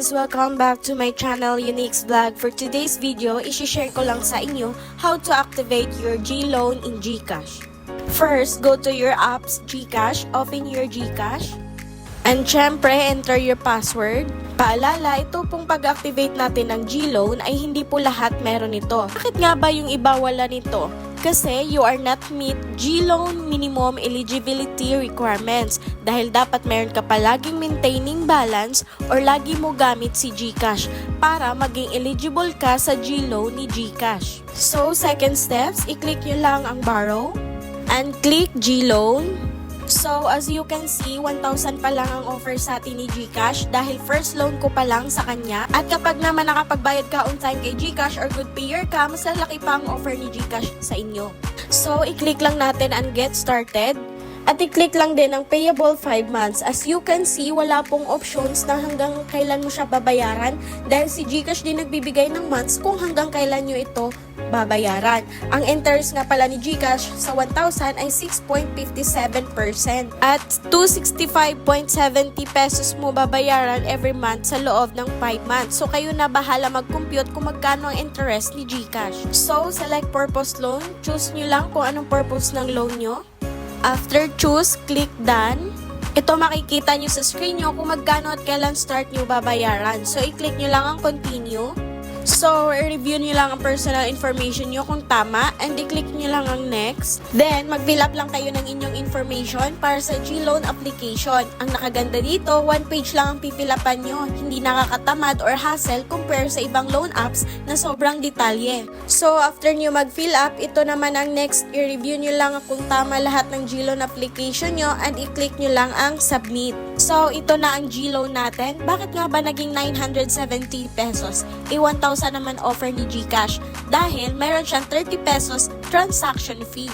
guys! Welcome back to my channel, Unique's Vlog. For today's video, isi-share ko lang sa inyo how to activate your GLoan in GCash. First, go to your apps, GCash, open your GCash, and syempre, enter your password. Paalala, ito pong pag-activate natin ng GLoan ay hindi po lahat meron ito. Bakit nga ba yung iba wala nito? Kasi you are not meet GLoan minimum eligibility requirements dahil dapat meron ka palaging maintaining balance or lagi mo gamit si GCash para maging eligible ka sa GLoan ni GCash. So, second steps, i-click nyo lang ang borrow and click GLoan. So, as you can see, 1,000 pa lang ang offer sa atin ni GCash dahil first loan ko pa lang sa kanya. At kapag naman nakapagbayad ka on time kay GCash or good payer ka, mas lalaki pa ang offer ni GCash sa inyo. So, i-click lang natin ang get started. At i-click lang din ang payable 5 months. As you can see, wala pong options na hanggang kailan mo siya babayaran dahil si GCash din nagbibigay ng months kung hanggang kailan nyo ito babayaran. Ang interest nga pala ni GCash sa 1,000 ay 6.57% at 265.70 pesos mo babayaran every month sa loob ng 5 months. So kayo na bahala mag-compute kung magkano ang interest ni GCash. So select purpose loan, choose nyo lang kung anong purpose ng loan nyo. After choose, click done. Ito makikita nyo sa screen nyo kung magkano at kailan start nyo babayaran. So i-click nyo lang ang continue. So, i-review nyo lang ang personal information nyo kung tama and i-click nyo lang ang next. Then, mag-fill up lang kayo ng inyong information para sa GLoan application. Ang nakaganda dito, 1 page lang ang pipilapan nyo. Hindi nakakatamad or hassle compare sa ibang loan apps na sobrang detalye. So, after nyo mag-fill up, ito naman ang next. I-review nyo lang kung tama lahat ng GLoan application nyo and i-click nyo lang ang submit. So, ito na ang GLoan natin. Bakit nga ba naging 970 pesos? 1,000 naman offer ni GCash dahil mayroon siyang 30 pesos transaction fee.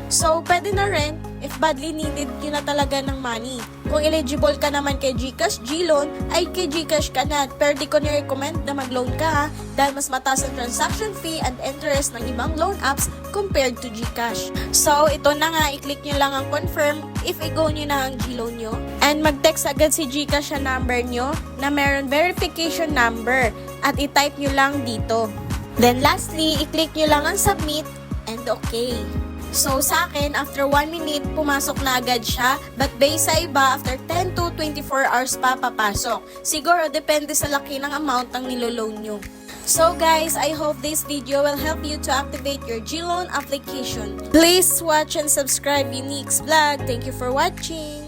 So, pwede na rin if badly needed yun na talaga ng money. Kung eligible ka naman kay GCash GLoan, ay kay GCash ka na. Pero di ko ni-recommend na mag-loan ka ha, dahil mas mataas ang transaction fee and interest ng ibang loan apps compared to GCash. So, ito na nga, i-click nyo lang ang confirm if i-go nyo na ang GLoan nyo. And mag-text agad si GCash sa number nyo na meron verification number at i-type nyo lang dito. Then lastly, i-click nyo lang ang submit and okay. So, sa akin, after 1 minute, pumasok na agad siya. But based sa iba, after 10 to 24 hours pa papasok. Siguro, depende sa laki ng amount ng niloloan nyo. So guys, I hope this video will help you to activate your GLoan application. Please watch and subscribe Unique's Vlog. Thank you for watching.